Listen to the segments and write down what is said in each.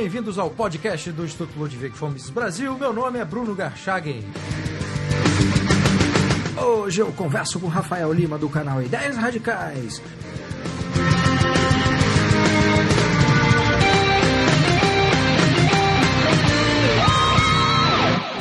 bem-vindos ao podcast do Instituto Ludwig von Mises Brasil. Meu nome é Bruno Garchagen. Hoje eu converso com Rafael Lima do canal Ideias Radicais.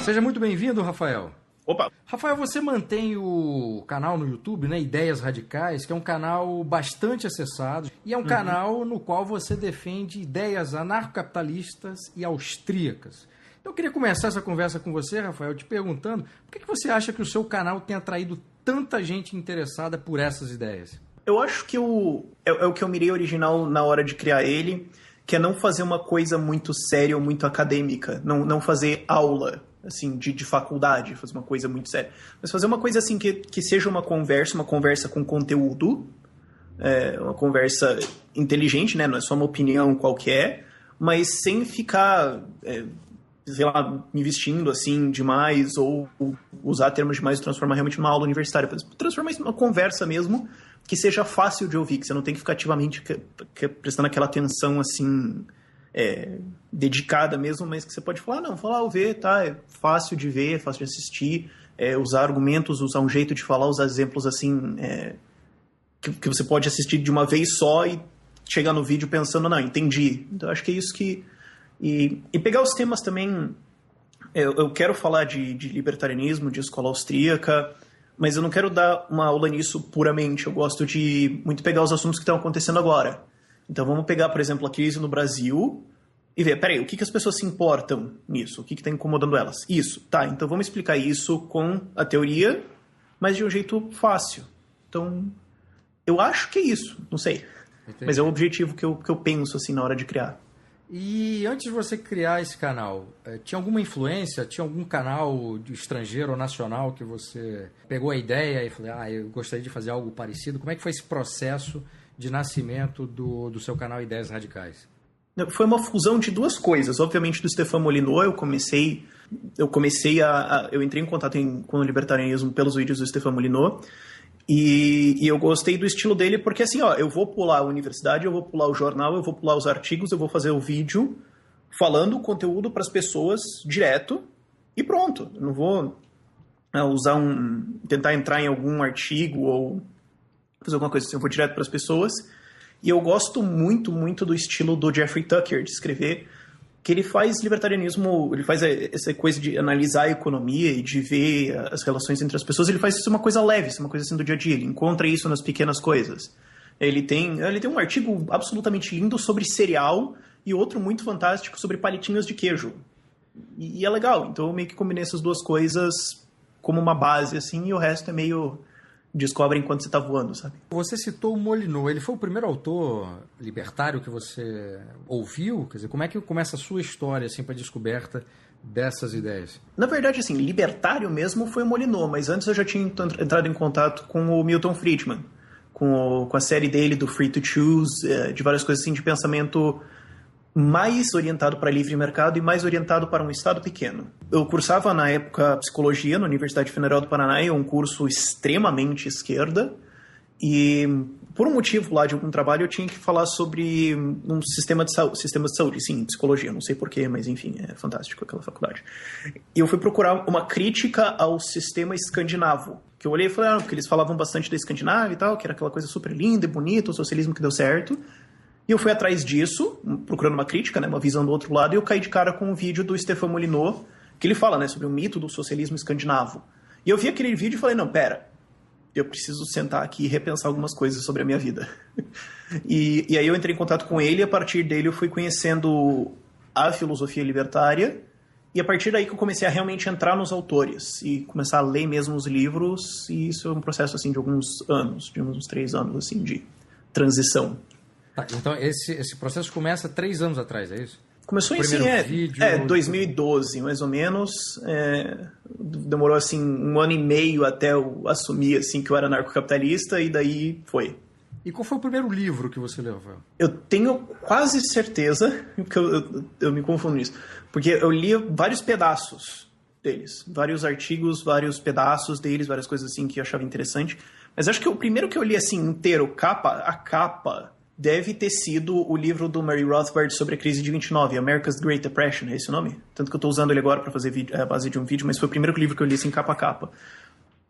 Seja muito bem-vindo, Rafael. Opa! Rafael, você mantém o canal no YouTube, né, Ideias Radicais, que é um canal bastante acessado e é um canal no qual você defende ideias anarcocapitalistas e austríacas. Então eu queria começar essa conversa com você, Rafael, te perguntando por que você acha que o seu canal tem atraído tanta gente interessada por essas ideias? Eu acho que é o que eu mirei original na hora de criar ele, que é não fazer uma coisa muito séria ou muito acadêmica, não fazer aula assim, de faculdade, fazer uma coisa muito séria. Mas fazer uma coisa assim que seja uma conversa com conteúdo, uma conversa inteligente, né? Não é só uma opinião qualquer, mas sem ficar, sei lá, me vestindo assim demais ou usar termos demais e transformar realmente numa aula universitária. Transformar isso numa conversa mesmo, que seja fácil de ouvir, que você não tem que ficar ativamente prestando aquela atenção assim... dedicada mesmo, mas que você pode falar, vou lá ver, tá, é fácil de ver, é fácil de assistir, usar argumentos, usar um jeito de falar, usar exemplos assim, que você pode assistir de uma vez só e chegar no vídeo pensando, não, entendi. Então acho que é isso que... E pegar os temas também, eu quero falar de libertarianismo, de escola austríaca, mas eu não quero dar uma aula nisso puramente, eu gosto de muito pegar os assuntos que estão acontecendo agora. Então vamos pegar, por exemplo, a crise no Brasil e ver, peraí, o que as pessoas se importam nisso? O que está incomodando elas? Isso, tá, então vamos explicar isso com a teoria, mas de um jeito fácil. Então, eu acho que é isso, não sei. Entendi. Mas é o objetivo que eu penso assim na hora de criar. E antes de você criar esse canal, tinha alguma influência, tinha algum canal de estrangeiro ou nacional que você pegou a ideia e falou, eu gostaria de fazer algo parecido? Como é que foi esse processo de nascimento do seu canal Ideias Radicais? Foi uma fusão de duas coisas. Obviamente, do Stefan Molyneux, eu entrei em contato com o libertarianismo pelos vídeos do Stefan Molyneux e eu gostei do estilo dele porque, assim, eu vou pular a universidade, eu vou pular o jornal, eu vou pular os artigos, eu vou fazer o vídeo falando o conteúdo para as pessoas direto e pronto. Eu não vou tentar entrar em algum artigo ou fazer alguma coisa assim, eu vou direto para as pessoas. E eu gosto muito, muito do estilo do Jeffrey Tucker de escrever, que ele faz libertarianismo, ele faz essa coisa de analisar a economia e de ver as relações entre as pessoas, ele faz isso uma coisa leve, uma coisa assim do dia a dia, ele encontra isso nas pequenas coisas. Ele tem um artigo absolutamente lindo sobre cereal e outro muito fantástico sobre palitinhos de queijo. E é legal, então eu meio que combinei essas duas coisas como uma base, assim, e o resto é meio... descobre enquanto você está voando, sabe? Você citou o Molyneux, ele foi o primeiro autor libertário que você ouviu? Quer dizer, como é que começa a sua história assim, para a descoberta dessas ideias? Na verdade, assim, libertário mesmo foi o Molyneux, mas antes eu já tinha entrado em contato com o Milton Friedman, com a série dele do Free to Choose, de várias coisas assim de pensamento mais orientado para livre mercado e mais orientado para um estado pequeno. Eu cursava na época psicologia na Universidade Federal do Paraná, um curso extremamente esquerda, e por um motivo lá de algum trabalho eu tinha que falar sobre um sistema de saúde, sim, psicologia, não sei porquê, mas enfim, é fantástico aquela faculdade. E eu fui procurar uma crítica ao sistema escandinavo, que eu olhei e falei, porque eles falavam bastante da Escandinávia e tal, que era aquela coisa super linda e bonita, o socialismo que deu certo. E eu fui atrás disso, procurando uma crítica, né, uma visão do outro lado, e eu caí de cara com um vídeo do Stefan Molyneux, que ele fala, né, sobre o mito do socialismo escandinavo. E eu vi aquele vídeo e falei, não, pera, eu preciso sentar aqui e repensar algumas coisas sobre a minha vida. E aí eu entrei em contato com ele, e a partir dele eu fui conhecendo a filosofia libertária, e a partir daí que eu comecei a realmente entrar nos autores, e começar a ler mesmo os livros, e isso é um processo, assim, de alguns anos, de uns 3 anos, assim, de transição. Tá, então esse processo começa 3 anos atrás, é isso? Começou em 2012, mais ou menos. Demorou assim 1 ano e meio até eu assumir assim, que eu era anarcocapitalista e daí foi. E qual foi o primeiro livro que você leu, Rafael? Eu tenho quase certeza, porque eu me confundo nisso, porque eu li vários pedaços deles, vários artigos, vários pedaços deles, várias coisas assim que eu achava interessante. Mas acho que o primeiro que eu li assim inteiro, capa a capa, deve ter sido o livro do Murray Rothbard sobre a crise de 29, America's Great Depression, é esse o nome? Tanto que eu estou usando ele agora para fazer a base de um vídeo, mas foi o primeiro livro que eu li assim, capa a capa.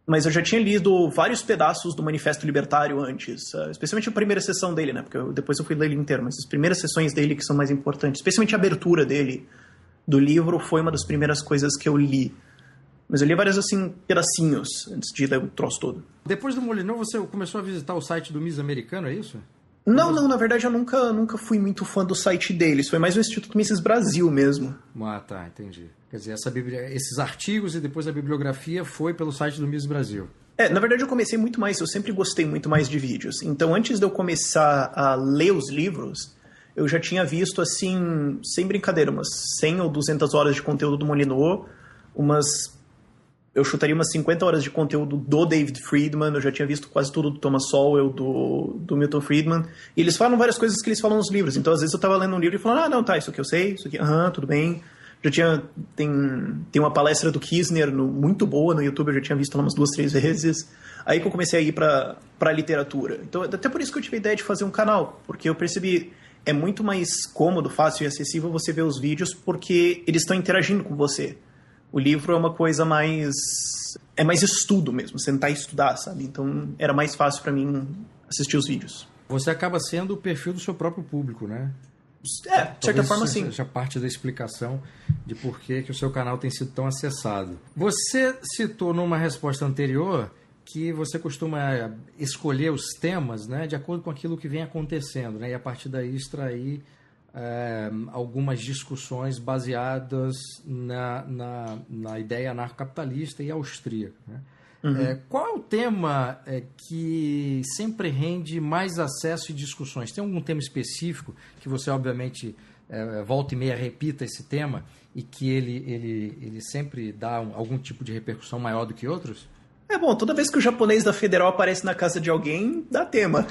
Mas eu já tinha lido vários pedaços do Manifesto Libertário antes, especialmente a primeira sessão dele, né? Porque depois eu fui ler ele inteiro, mas as primeiras sessões dele que são mais importantes, especialmente a abertura dele, do livro, foi uma das primeiras coisas que eu li. Mas eu li vários, assim, pedacinhos antes de ler o troço todo. Depois do Molineux, você começou a visitar o site do Mises Americano, é isso? Não, na verdade eu nunca fui muito fã do site deles. Foi mais o Instituto Mises Brasil mesmo. Ah, tá, entendi. Quer dizer, esses artigos e depois a bibliografia foi pelo site do Mises Brasil. Na verdade eu comecei muito mais, eu sempre gostei muito mais de vídeos. Então antes de eu começar a ler os livros, eu já tinha visto, assim, sem brincadeira, umas 100 ou 200 horas de conteúdo do Molineux, eu chutaria umas 50 horas de conteúdo do David Friedman, eu já tinha visto quase tudo do Thomas Sowell, do Milton Friedman, e eles falam várias coisas que eles falam nos livros, então às vezes eu estava lendo um livro e falando, não, tá, isso aqui eu sei, isso aqui, tudo bem. Tem uma palestra do Kisner muito boa no YouTube, eu já tinha visto ela umas 2, 3 vezes, aí que eu comecei a ir para a literatura. Então até por isso que eu tive a ideia de fazer um canal, porque eu percebi, é muito mais cômodo, fácil e acessível você ver os vídeos, porque eles estão interagindo com você. O livro é uma coisa mais... é mais estudo mesmo, sentar e estudar, sabe? Então era mais fácil para mim assistir os vídeos. Você acaba sendo o perfil do seu próprio público, né? De certa forma, sim. Já parte da explicação de por que o seu canal tem sido tão acessado. Você citou numa resposta anterior que você costuma escolher os temas, né, de acordo com aquilo que vem acontecendo, né, e a partir daí extrair algumas discussões baseadas na ideia anarcocapitalista e austríaca, né? Uhum. Qual é o tema que sempre rende mais acesso e discussões? Tem algum tema específico que você, obviamente, volta e meia repita esse tema e que ele sempre dá algum tipo de repercussão maior do que outros? Bom, toda vez que o japonês da Federal aparece na casa de alguém, dá tema.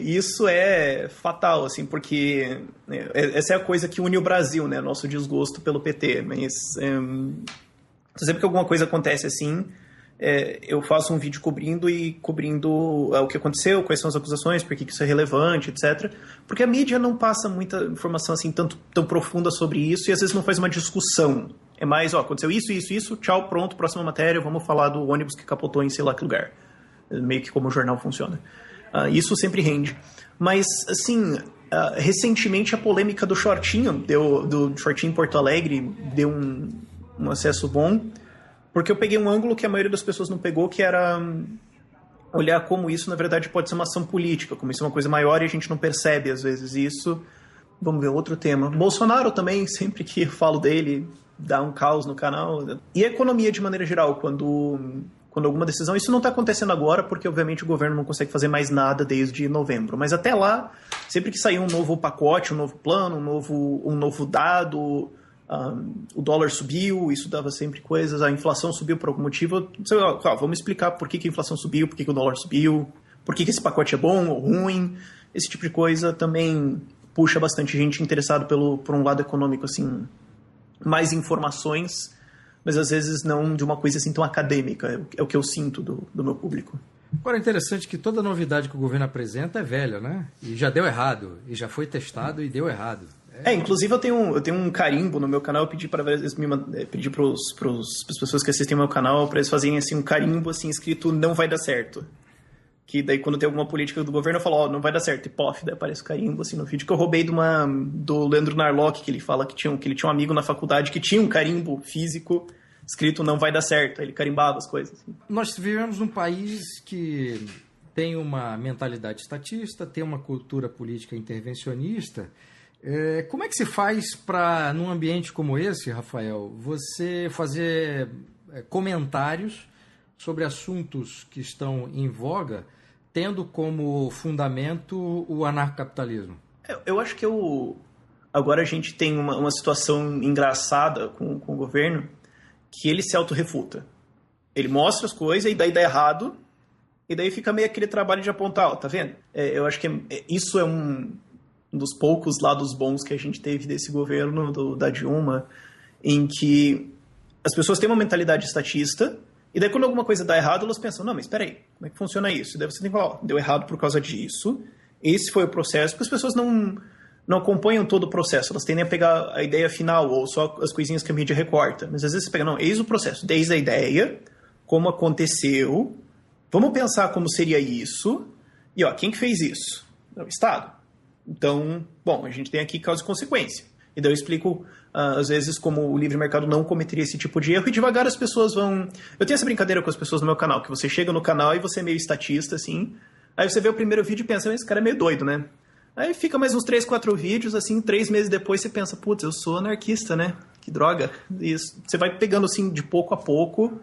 Isso é fatal, assim, porque essa é a coisa que une o Brasil, né? Nosso desgosto pelo PT, mas... sempre que alguma coisa acontece assim, eu faço um vídeo cobrindo o que aconteceu, quais são as acusações, por que isso é relevante, etc. Porque a mídia não passa muita informação assim tão profunda sobre isso e às vezes não faz uma discussão. É mais, aconteceu isso, tchau, pronto, próxima matéria, vamos falar do ônibus que capotou em sei lá que lugar. Meio que como o jornal funciona. Isso sempre rende. Mas, assim, recentemente a polêmica do Shortinho, do Shortinho em Porto Alegre, deu um acesso bom, porque eu peguei um ângulo que a maioria das pessoas não pegou, que era olhar como isso, na verdade, pode ser uma ação política, como isso é uma coisa maior e a gente não percebe, às vezes, isso. Vamos ver, outro tema. Bolsonaro também, sempre que eu falo dele, dá um caos no canal. E a economia, de maneira geral, quando alguma decisão... Isso não está acontecendo agora, porque, obviamente, o governo não consegue fazer mais nada desde novembro. Mas até lá, sempre que sair um novo pacote, um novo plano, um novo dado... o dólar subiu, isso dava sempre coisas, a inflação subiu por algum motivo. Vamos explicar por que a inflação subiu, por que o dólar subiu, por que esse pacote é bom ou ruim. Esse tipo de coisa também puxa bastante gente interessada por um lado econômico, assim, mais informações, mas às vezes não de uma coisa assim tão acadêmica. É o que eu sinto do meu público. Agora, é interessante que toda novidade que o governo apresenta é velha, né? E já deu errado, e já foi testado e deu errado. Inclusive eu tenho um carimbo no meu canal, eu pedi para as pessoas que assistem ao meu canal para eles fazerem assim, um carimbo assim, escrito não vai dar certo. Que daí quando tem alguma política do governo eu falo, não vai dar certo, e pof, daí aparece o carimbo assim no vídeo que eu roubei do Leandro Narlock, que ele fala que ele tinha um amigo na faculdade que tinha um carimbo físico escrito não vai dar certo, aí ele carimbava as coisas. Assim. Nós vivemos num país que tem uma mentalidade estatista, tem uma cultura política intervencionista. Como é que se faz para, num ambiente como esse, Rafael, você fazer comentários sobre assuntos que estão em voga, tendo como fundamento o anarcocapitalismo? Eu acho que agora a gente tem uma situação engraçada com o governo, que ele se autorrefuta. Ele mostra as coisas e daí dá errado, e daí fica meio aquele trabalho de apontar, tá vendo? Eu acho que isso é um dos poucos lados bons que a gente teve desse governo, da Dilma, em que as pessoas têm uma mentalidade estatista, e daí quando alguma coisa dá errado, elas pensam, não, mas espera aí, como é que funciona isso? E daí você tem que falar, deu errado por causa disso, esse foi o processo, porque as pessoas não acompanham todo o processo, elas tendem a pegar a ideia final, ou só as coisinhas que a mídia recorta. Mas às vezes você pega, não, eis o processo, desde a ideia, como aconteceu, vamos pensar como seria isso, e quem que fez isso? É o Estado. Então, bom, a gente tem aqui causa e consequência. E daí eu explico, às vezes, como o livre mercado não cometeria esse tipo de erro, e devagar as pessoas vão... Eu tenho essa brincadeira com as pessoas no meu canal, que você chega no canal e você é meio estatista, assim, aí você vê o primeiro vídeo e pensa, esse cara é meio doido, né? Aí fica mais uns 3, 4 vídeos, assim, 3 meses depois você pensa, putz, eu sou anarquista, né? Que droga. E você vai pegando, assim, de pouco a pouco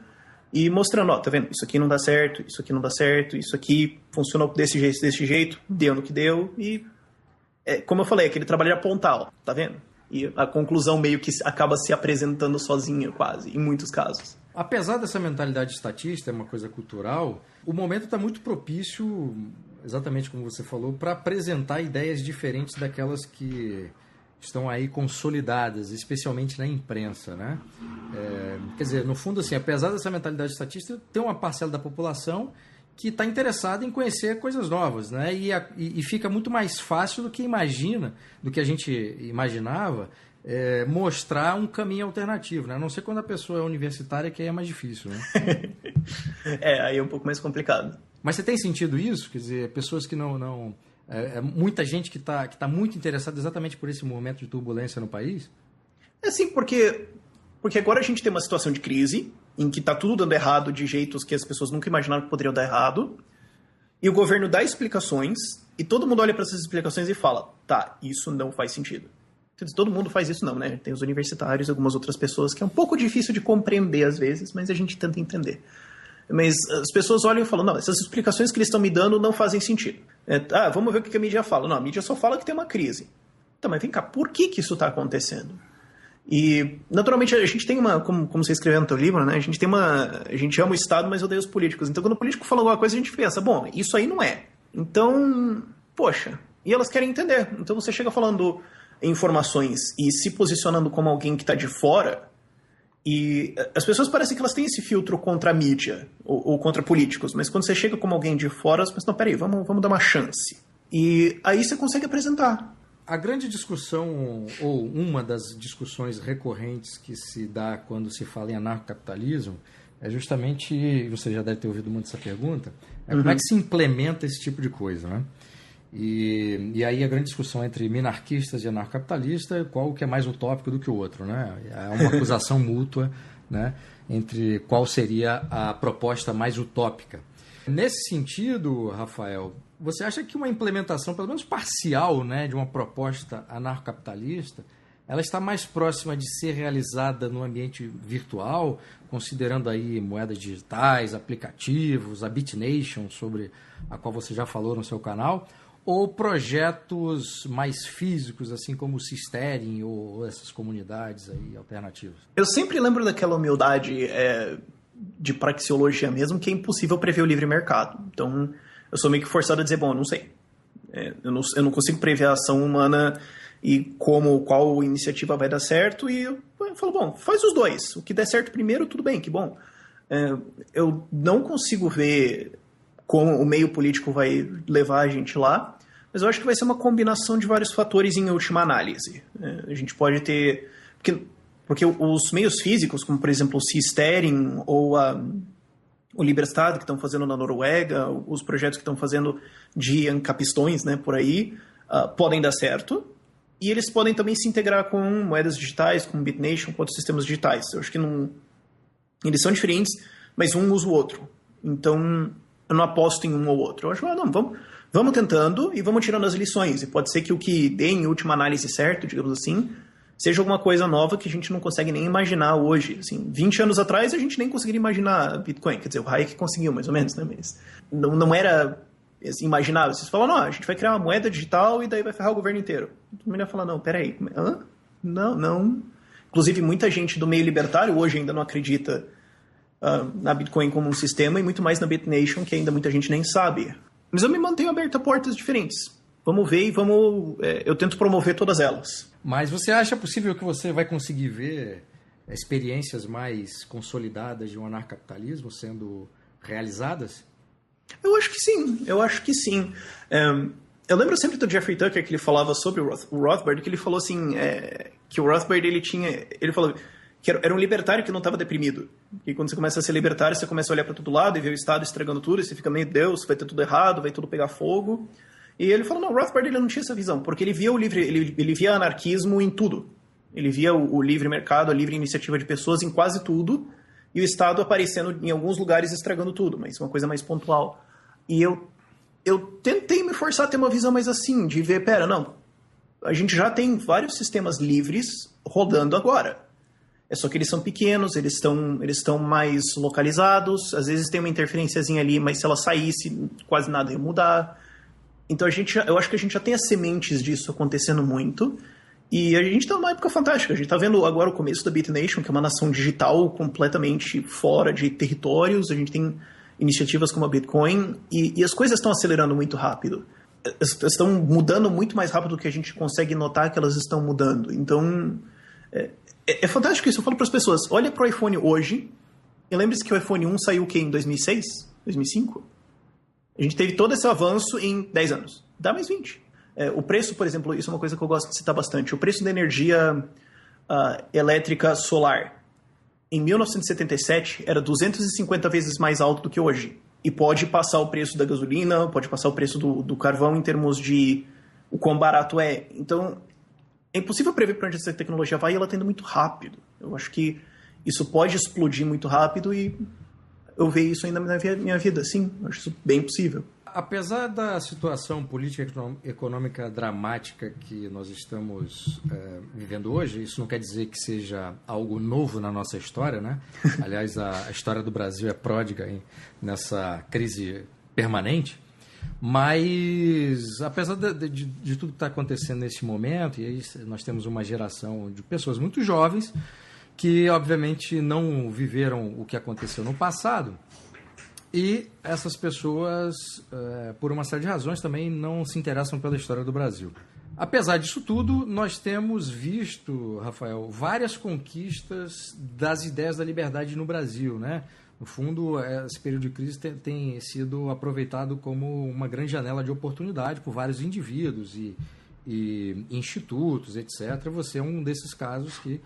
e mostrando, tá vendo? Isso aqui não dá certo, isso aqui não dá certo, isso aqui funcionou desse jeito, deu no que deu. E, como eu falei, aquele trabalho de apontar, tá vendo? E a conclusão meio que acaba se apresentando sozinha, quase, em muitos casos. Apesar dessa mentalidade estatista, é uma coisa cultural, o momento está muito propício, exatamente como você falou, para apresentar ideias diferentes daquelas que estão aí consolidadas, especialmente na imprensa, né? Quer dizer, no fundo, assim, apesar dessa mentalidade estatista, tem uma parcela da população que está interessada em conhecer coisas novas, né? E fica muito mais fácil do que a gente imaginava, mostrar um caminho alternativo, né? A não ser quando a pessoa é universitária, que aí é mais difícil, né? Aí é um pouco mais complicado. Mas você tem sentido isso? Quer dizer, pessoas que não muita gente que está muito interessada exatamente por esse momento de turbulência no país? Sim, porque agora a gente tem uma situação de crise, em que está tudo dando errado de jeitos que as pessoas nunca imaginaram que poderiam dar errado, e o governo dá explicações, e todo mundo olha para essas explicações e fala, tá, isso não faz sentido. Todo mundo faz isso não, né? Tem os universitários e algumas outras pessoas que é um pouco difícil de compreender às vezes, mas a gente tenta entender. Mas as pessoas olham e falam, não, essas explicações que eles estão me dando não fazem sentido. Vamos ver o que a mídia fala. Não, a mídia só fala que tem uma crise. Tá, mas vem cá, por que isso está acontecendo? E, naturalmente, a gente tem como você escreveu no teu livro, né? A gente ama o Estado, mas odeia os políticos. Então, quando o político fala alguma coisa, a gente pensa, bom, isso aí não é. Então, poxa, e elas querem entender. Então, você chega falando informações e se posicionando como alguém que está de fora, e as pessoas parecem que elas têm esse filtro contra a mídia ou contra políticos, mas quando você chega como alguém de fora, elas pensam, não, peraí, vamos dar uma chance. E aí você consegue apresentar. A grande discussão, ou uma das discussões recorrentes que se dá quando se fala em anarcocapitalismo, é justamente, você já deve ter ouvido muito essa pergunta, como é que se implementa esse tipo de coisa, né? E aí a grande discussão entre minarquistas e anarcocapitalistas, qual que é mais utópico do que o outro, né? É uma acusação mútua, né, entre qual seria a proposta mais utópica. Nesse sentido, Rafael, você acha que uma implementação, pelo menos parcial, né, de uma proposta anarcocapitalista, ela está mais próxima de ser realizada no ambiente virtual, considerando aí moedas digitais, aplicativos, a BitNation, sobre a qual você já falou no seu canal, ou projetos mais físicos, assim como o Sistering ou essas comunidades aí alternativas? Eu sempre lembro daquela humildade de praxeologia mesmo, que é impossível prever o livre mercado. Então, eu sou meio que forçado a dizer, bom, eu não sei. Eu não consigo prever a ação humana e qual iniciativa vai dar certo, e eu falo, bom, faz os dois. O que der certo primeiro, tudo bem, que bom. Eu não consigo ver como o meio político vai levar a gente lá, mas eu acho que vai ser uma combinação de vários fatores em última análise. A gente pode ter... Porque os meios físicos, como por exemplo o Sistering ou o Liberstad, que estão fazendo na Noruega, os projetos que estão fazendo de ancapistões, né, por aí, podem dar certo. E eles podem também se integrar com moedas digitais, com BitNation, com outros sistemas digitais. Eu acho que eles são diferentes, mas um usa o outro. Então, eu não aposto em um ou outro. Eu acho, vamos tentando e vamos tirando as lições. E pode ser que o que dê em última análise certo, digamos assim, seja alguma coisa nova que a gente não consegue nem imaginar hoje. Assim, 20 anos atrás, a gente nem conseguiria imaginar Bitcoin. Quer dizer, o Hayek conseguiu, mais ou menos, né? Mas não era assim, imaginável. Vocês falam, não, a gente vai criar uma moeda digital e daí vai ferrar o governo inteiro. Todo mundo ia falar, não, peraí. Não. Inclusive, muita gente do meio libertário hoje ainda não acredita na Bitcoin como um sistema e muito mais na BitNation, que ainda muita gente nem sabe. Mas eu me mantenho aberto a portas diferentes. Vamos ver e eu tento promover todas elas. Mas você acha possível que você vai conseguir ver experiências mais consolidadas de um anarcapitalismo sendo realizadas? Eu acho que sim. Eu lembro sempre do Jeffrey Tucker que ele falava sobre o Rothbard, que ele falou assim, que o Rothbard ele falou que era um libertário que não estava deprimido. E quando você começa a ser libertário, você começa a olhar para todo lado e ver o Estado estragando tudo, e você fica meio, Deus, vai ter tudo errado, vai tudo pegar fogo. E ele falou, não, o Rothbard ele não tinha essa visão, porque ele via ele via anarquismo em tudo. Ele via o livre mercado, a livre iniciativa de pessoas em quase tudo, e o Estado aparecendo em alguns lugares estragando tudo, mas uma coisa mais pontual. E eu tentei me forçar a ter uma visão mais assim, de ver, não, a gente já tem vários sistemas livres rodando agora. É só que eles são pequenos, eles estão mais localizados, às vezes tem uma interferenciazinha ali, mas se ela saísse, quase nada ia mudar. Então eu acho que a gente já tem as sementes disso acontecendo muito, e a gente está numa época fantástica. A gente está vendo agora o começo da BitNation, que é uma nação digital completamente fora de territórios, a gente tem iniciativas como a Bitcoin, e as coisas estão acelerando muito rápido. Estão mudando muito mais rápido do que a gente consegue notar que elas estão mudando. Então, é fantástico isso. Eu falo para as pessoas, olha para o iPhone hoje, e lembre-se que o iPhone 1 saiu o quê? Em 2006? 2005? A gente teve todo esse avanço em 10 anos. Dá mais 20. O preço, por exemplo, isso é uma coisa que eu gosto de citar bastante. O preço da energia elétrica solar em 1977 era 250 vezes mais alto do que hoje. E pode passar o preço da gasolina, pode passar o preço do carvão em termos de o quão barato é. Então, é impossível prever para onde essa tecnologia vai, e ela está indo muito rápido. Eu acho que isso pode explodir muito rápido, e eu vejo isso ainda na minha vida, sim. Eu acho isso bem possível. Apesar da situação política e econômica dramática que nós estamos vivendo hoje, isso não quer dizer que seja algo novo na nossa história, né? Aliás, a história do Brasil é pródiga nessa crise permanente, mas apesar de tudo que está acontecendo nesse momento, e aí nós temos uma geração de pessoas muito jovens que, obviamente, não viveram o que aconteceu no passado. E essas pessoas, por uma série de razões, também não se interessam pela história do Brasil. Apesar disso tudo, nós temos visto, Rafael, várias conquistas das ideias da liberdade no Brasil, né? No fundo, esse período de crise tem sido aproveitado como uma grande janela de oportunidade por vários indivíduos e institutos, etc. Você é um desses casos que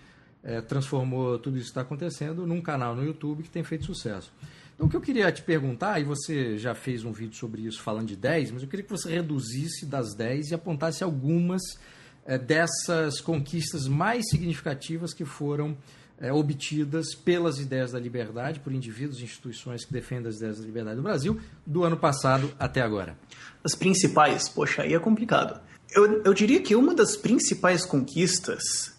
transformou tudo isso que está acontecendo num canal no YouTube que tem feito sucesso. Então, o que eu queria te perguntar, e você já fez um vídeo sobre isso falando de 10, mas eu queria que você reduzisse das 10 e apontasse algumas dessas conquistas mais significativas que foram obtidas pelas ideias da liberdade, por indivíduos e instituições que defendem as ideias da liberdade no Brasil, do ano passado até agora. As principais, poxa, aí é complicado. Eu diria que uma das principais conquistas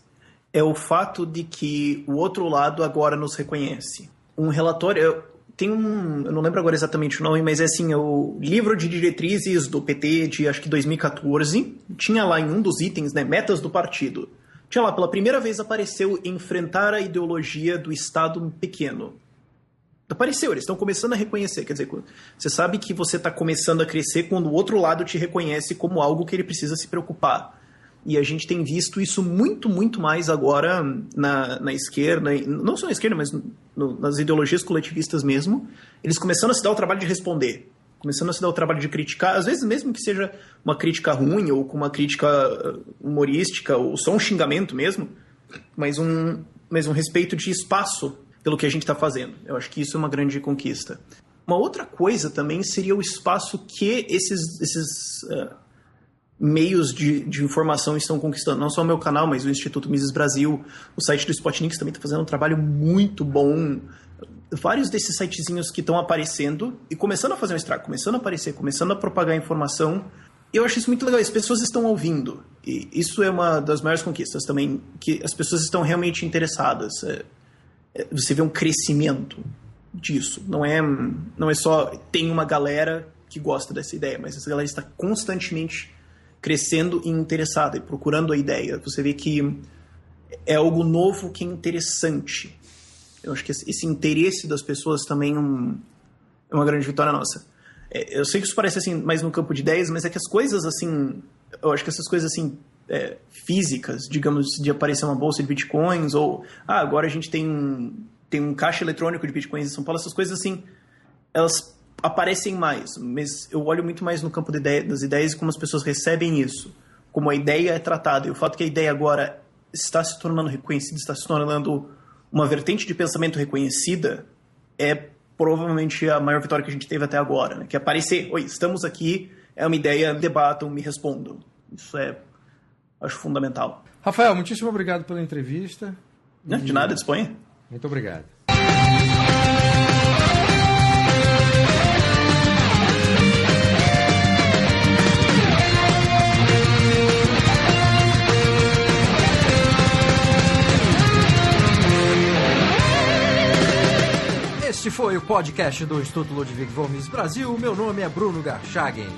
é o fato de que o outro lado agora nos reconhece. Um relatório... eu não lembro agora exatamente o nome, mas é assim, o livro de diretrizes do PT de, acho que 2014, tinha lá em um dos itens, né, metas do partido. Tinha lá, pela primeira vez apareceu enfrentar a ideologia do Estado pequeno. Apareceu, eles estão começando a reconhecer, quer dizer, você sabe que você está começando a crescer quando o outro lado te reconhece como algo que ele precisa se preocupar. E a gente tem visto isso muito, muito mais agora na esquerda, não só na esquerda, mas nas ideologias coletivistas mesmo, eles começando a se dar o trabalho de responder, começando a se dar o trabalho de criticar, às vezes mesmo que seja uma crítica ruim, ou com uma crítica humorística, ou só um xingamento mesmo, mas um respeito de espaço pelo que a gente está fazendo. Eu acho que isso é uma grande conquista. Uma outra coisa também seria o espaço que esses meios de informação estão conquistando. Não só o meu canal, mas o Instituto Mises Brasil, o site do Spotnix também está fazendo um trabalho muito bom. Vários desses sitezinhos que estão aparecendo e começando a fazer um estrago, começando a aparecer, começando a propagar informação. Eu acho isso muito legal. As pessoas estão ouvindo. E isso é uma das maiores conquistas também, que as pessoas estão realmente interessadas. Você vê um crescimento disso. Não é só tem uma galera que gosta dessa ideia, mas essa galera está constantemente crescendo e interessada e procurando a ideia. Você vê que é algo novo que é interessante. Eu acho que esse interesse das pessoas também é uma grande vitória nossa. Eu sei que isso parece assim mais no campo de ideias, mas é que as coisas assim, eu acho que essas coisas assim físicas, digamos, de aparecer uma bolsa de bitcoins, ou agora a gente tem um caixa eletrônico de bitcoins em São Paulo, essas coisas assim, elas aparecem mais, mas eu olho muito mais no campo das ideias e como as pessoas recebem isso, como a ideia é tratada. E o fato que a ideia agora está se tornando reconhecida, está se tornando uma vertente de pensamento reconhecida, é provavelmente a maior vitória que a gente teve até agora, né? Que é aparecer, oi, estamos aqui, é uma ideia, debatam, me respondam. Isso acho fundamental. Rafael, muitíssimo obrigado pela entrevista. De nada, disponha. Muito obrigado. Este foi o podcast do Instituto Ludwig von Mises Brasil. Meu nome é Bruno Garchagen.